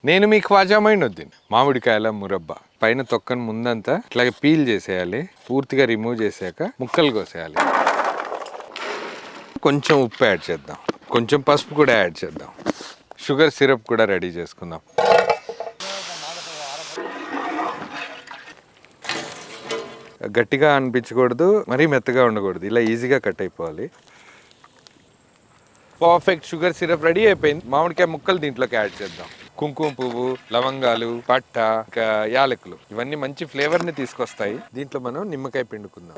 నేను మీ ఖ్వాజా మైనుద్దీన్. మామిడికాయల మురబ్బా పైన తొక్కను ముందంతా ఇట్లాగే పీల్ చేసేయాలి, పూర్తిగా రిమూవ్ చేసాక ముక్కలు కోసేయాలి. కొంచెం ఉప్పు యాడ్ చేద్దాం, కొంచెం పసుపు కూడా యాడ్ చేద్దాం, షుగర్ సిరప్ కూడా రెడీ చేసుకుందాం. గట్టిగా అనిపించకూడదు, మరీ మెత్తగా ఉండకూడదు, ఇలా ఈజీగా కట్ అయిపోవాలి. పర్ఫెక్ట్ షుగర్ సిరప్ రెడీ అయిపోయింది. మామిడికాయ ముక్కలు దీంట్లోకి యాడ్ చేద్దాం. కుంకుమ పువ్వు, లవంగాలు, పట్ట, యాలకులు ఇవన్నీ మంచి ఫ్లేవర్ని తీసుకొస్తాయి. దీంట్లో మనం నిమ్మకాయ పిండుకుందాం.